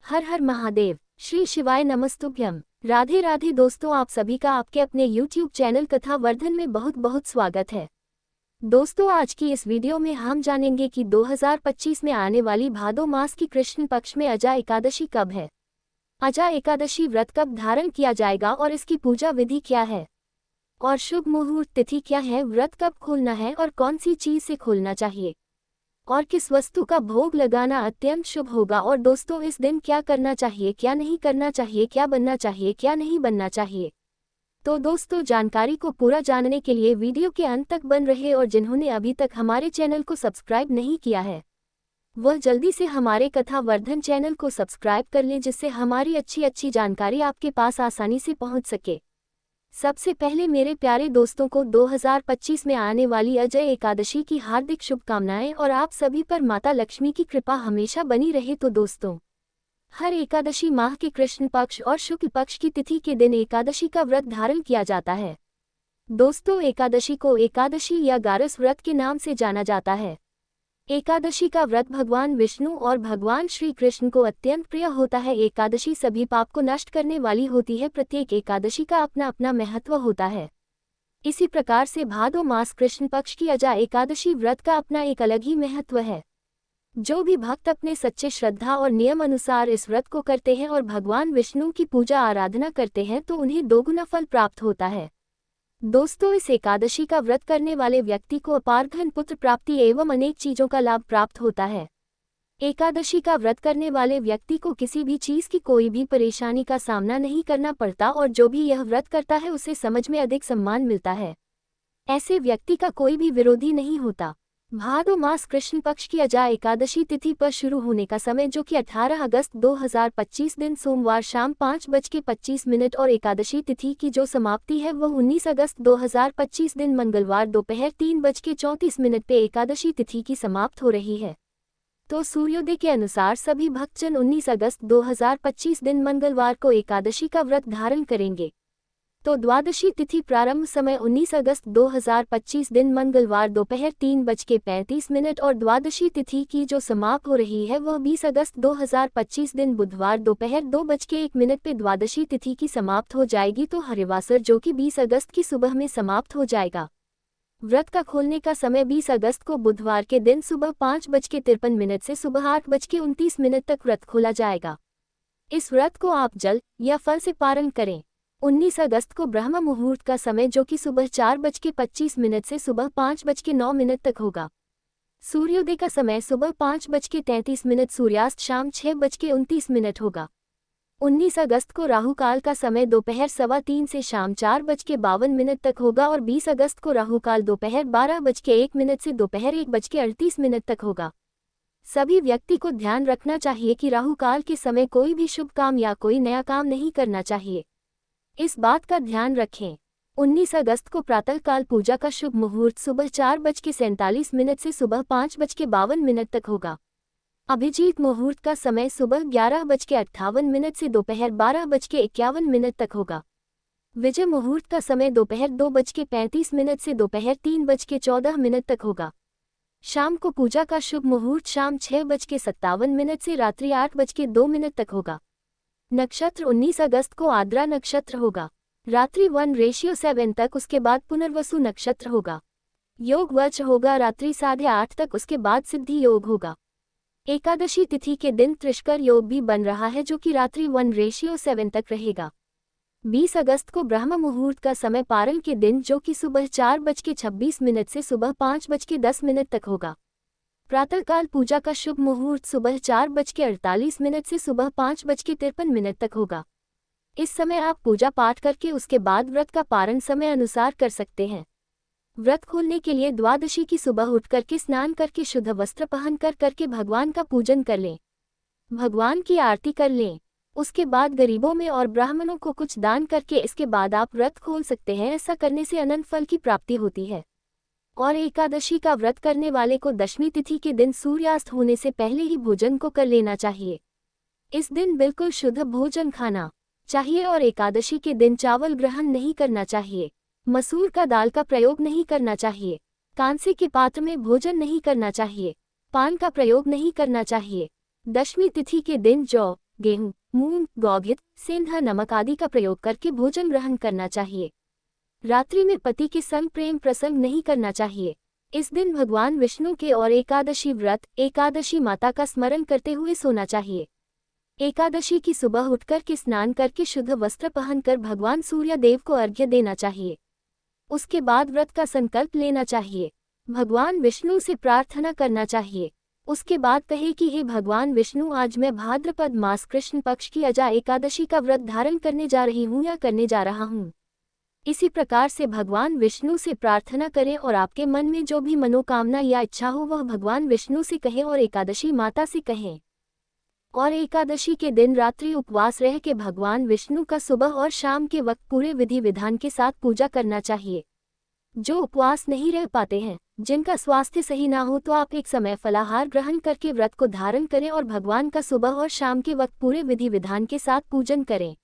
हर हर महादेव। श्री शिवाय नमस्तुभ्यम। राधे राधे दोस्तों, आप सभी का आपके अपने YouTube चैनल कथा वर्धन में बहुत बहुत स्वागत है। दोस्तों, आज की इस वीडियो में हम जानेंगे कि 2025 में आने वाली भादो मास की कृष्ण पक्ष में अजा एकादशी कब है। अजा एकादशी व्रत कब धारण किया जाएगा और इसकी पूजा विधि क्या है और शुभ मुहूर्त तिथि क्या है, व्रत कब खोलना है और कौन सी चीज से खोलना चाहिए और किस वस्तु का भोग लगाना अत्यंत शुभ होगा। और दोस्तों, इस दिन क्या करना चाहिए, क्या नहीं करना चाहिए, क्या बनना चाहिए, क्या नहीं बनना चाहिए। तो दोस्तों, जानकारी को पूरा जानने के लिए वीडियो के अंत तक बन रहे और जिन्होंने अभी तक हमारे चैनल को सब्सक्राइब नहीं किया है वह जल्दी से हमारे कथा वर्धन चैनल को सब्सक्राइब कर लें, जिससे हमारी अच्छी जानकारी आपके पास आसानी से पहुंच सके। सबसे पहले मेरे प्यारे दोस्तों को 2025 में आने वाली अजय एकादशी की हार्दिक शुभकामनाएं और आप सभी पर माता लक्ष्मी की कृपा हमेशा बनी रहे। तो दोस्तों, हर एकादशी माह के कृष्ण पक्ष और शुक्ल पक्ष की तिथि के दिन एकादशी का व्रत धारण किया जाता है। दोस्तों, एकादशी को एकादशी या गारस व्रत के नाम से जाना जाता है। एकादशी का व्रत भगवान विष्णु और भगवान श्री कृष्ण को अत्यंत प्रिय होता है। एकादशी सभी पाप को नष्ट करने वाली होती है। प्रत्येक एकादशी का अपना अपना महत्व होता है। इसी प्रकार से भादो मास कृष्ण पक्ष की अजा एकादशी व्रत का अपना एक अलग ही महत्व है। जो भी भक्त अपने सच्चे श्रद्धा और नियम अनुसार इस व्रत को करते हैं और भगवान विष्णु की पूजा आराधना करते हैं तो उन्हें दोगुना फल प्राप्त होता है। दोस्तों, इस एकादशी का व्रत करने वाले व्यक्ति को अपार धन पुत्र प्राप्ति एवं अनेक चीजों का लाभ प्राप्त होता है। एकादशी का व्रत करने वाले व्यक्ति को किसी भी चीज की कोई भी परेशानी का सामना नहीं करना पड़ता और जो भी यह व्रत करता है उसे समझ में अधिक सम्मान मिलता है। ऐसे व्यक्ति का कोई भी विरोधी नहीं होता। भादो मास कृष्ण पक्ष की अजा एकादशी तिथि पर शुरू होने का समय जो कि 18 अगस्त 2025 दिन सोमवार शाम 5:25 और एकादशी तिथि की जो समाप्ति है वह 19 अगस्त 2025 दिन मंगलवार दोपहर 3:34 पे एकादशी तिथि की समाप्त हो रही है। तो सूर्योदय के अनुसार सभी भक्तजन 19 अगस्त 2025 दिन मंगलवार को एकादशी का व्रत धारण करेंगे। तो द्वादशी तिथि प्रारंभ समय 19 अगस्त 2025 दिन मंगलवार दोपहर 3:35 और द्वादशी तिथि की जो समाप्त हो रही है वह 20 अगस्त 2025 दिन बुधवार दोपहर 2:01 पे द्वादशी तिथि की समाप्त हो जाएगी। तो हरिवासर जो कि 20 अगस्त की सुबह में समाप्त हो जाएगा। व्रत का खोलने का समय 20 अगस्त को बुधवार के दिन सुबह 5:53 से सुबह 8:29 तक व्रत खोला जाएगा। इस व्रत को आप जल या फल से पारण करें। 19 अगस्त को ब्रह्म मुहूर्त का समय जो कि सुबह 4:25 से सुबह 5:09 तक होगा। सूर्योदय का समय सुबह 5:33, सूर्यास्त शाम 6:29 होगा। 19 अगस्त को राहु काल का समय दोपहर 3:15 से शाम 4:52 तक होगा और 20 अगस्त को राहु काल दोपहर 12:01 से दोपहर 1:38 तक होगा। सभी व्यक्ति को ध्यान रखना चाहिए कि राहु काल के समय कोई भी शुभ काम या कोई नया काम नहीं करना चाहिए। इस बात का ध्यान रखें। 19 अगस्त को प्रातःकाल पूजा का शुभ मुहूर्त सुबह 4:47 से सुबह 5:52 तक होगा। अभिजीत मुहूर्त का समय सुबह 11:58 से दोपहर 12:51 तक होगा। विजय मुहूर्त का समय दोपहर 2:35 से दोपहर 3:14 तक होगा। शाम को पूजा का शुभ मुहूर्त शाम 6:57 से रात्रि 8:02 तक होगा। नक्षत्र 19 अगस्त को आद्रा नक्षत्र होगा। रात्रि 1:7 तक, उसके बाद पुनर्वसु नक्षत्र होगा। योग वर्ष होगा रात्रि 8:30 तक, उसके बाद सिद्धि योग होगा। एकादशी तिथि के दिन त्रिशकर योग भी बन रहा है जो कि रात्रि 1:7 तक रहेगा। 20 अगस्त को ब्रह्म मुहूर्त का समय पारण के दिन जो कि सुबह 4:26 से सुबह 5:10 तक होगा। प्रातःकाल पूजा का शुभ मुहूर्त सुबह 4:48 से सुबह 5:53 तक होगा। इस समय आप पूजा पाठ करके उसके बाद व्रत का पारण समय अनुसार कर सकते हैं। व्रत खोलने के लिए द्वादशी की सुबह उठ करके स्नान करके शुद्ध वस्त्र पहन करके भगवान का पूजन कर लें, भगवान की आरती कर लें। उसके बाद गरीबों में और ब्राह्मणों को कुछ दान करके इसके बाद आप व्रत खोल सकते हैं। ऐसा करने से अनंत फल की प्राप्ति होती है। और एकादशी का व्रत करने वाले को दशमी तिथि के दिन सूर्यास्त होने से पहले ही भोजन को कर लेना चाहिए। इस दिन बिल्कुल शुद्ध भोजन खाना चाहिए और एकादशी के दिन चावल ग्रहण नहीं करना चाहिए, मसूर का दाल का प्रयोग नहीं करना चाहिए, कांसे के पात्र में भोजन नहीं करना चाहिए, पान का प्रयोग नहीं करना चाहिए। दशमी तिथि के दिन जौ, गेहूं, मूंग, गौघित, सेंधा नमक आदि का प्रयोग करके भोजन ग्रहण करना चाहिए। रात्रि में पति के संग प्रेम प्रसंग नहीं करना चाहिए। इस दिन भगवान विष्णु के और एकादशी व्रत, एकादशी माता का स्मरण करते हुए सोना चाहिए। एकादशी की सुबह उठकर के स्नान करके शुद्ध वस्त्र पहनकर भगवान सूर्य देव को अर्घ्य देना चाहिए। उसके बाद व्रत का संकल्प लेना चाहिए। भगवान विष्णु से प्रार्थना करना चाहिए। उसके बाद कहे कि हे भगवान विष्णु, आज मैं भाद्रपद मास कृष्ण पक्ष की अजा एकादशी का व्रत धारण करने जा रही हूँ या करने जा रहा हूँ। इसी प्रकार से भगवान विष्णु से प्रार्थना करें और आपके मन में जो भी मनोकामना या इच्छा हो वह भगवान विष्णु से कहें और एकादशी माता से कहें। और एकादशी के दिन रात्रि उपवास रह के भगवान विष्णु का सुबह और शाम के वक्त पूरे विधि विधान के साथ पूजा करना चाहिए। जो उपवास नहीं रह पाते हैं, जिनका स्वास्थ्य सही ना हो, तो आप एक समय फलाहार ग्रहण करके व्रत को धारण करें और भगवान का सुबह और शाम के वक्त पूरे विधि विधान के साथ पूजन करें।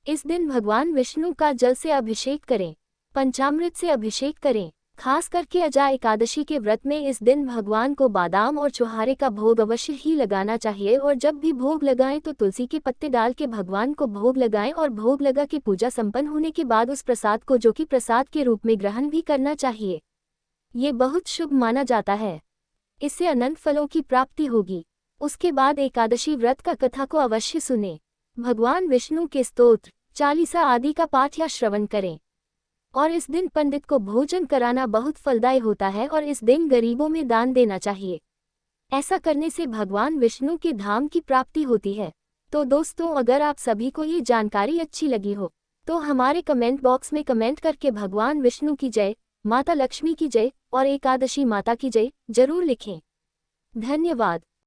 इस दिन भगवान विष्णु का जल से अभिषेक करें, पंचामृत से अभिषेक करें। खास करके अजा एकादशी के व्रत में इस दिन भगवान को बादाम और चुहारे का भोग अवश्य ही लगाना चाहिए और जब भी भोग लगाएं तो तुलसी के पत्ते डाल के भगवान को भोग लगाएं और भोग लगा के पूजा संपन्न होने के बाद उस प्रसाद को, जो कि प्रसाद के रूप में, ग्रहण भी करना चाहिए। ये बहुत शुभ माना जाता है। इससे अनंत फलों की प्राप्ति होगी। उसके बाद एकादशी व्रत का कथा को अवश्य सुने। भगवान विष्णु के स्तोत्र, चालीसा आदि का पाठ या श्रवण करें। और इस दिन पंडित को भोजन कराना बहुत फलदायी होता है और इस दिन गरीबों में दान देना चाहिए। ऐसा करने से भगवान विष्णु के धाम की प्राप्ति होती है। तो दोस्तों, अगर आप सभी को ये जानकारी अच्छी लगी हो तो हमारे कमेंट बॉक्स में कमेंट करके भगवान विष्णु की जय, माता लक्ष्मी की जय और एकादशी माता की जय जरूर लिखें। धन्यवाद।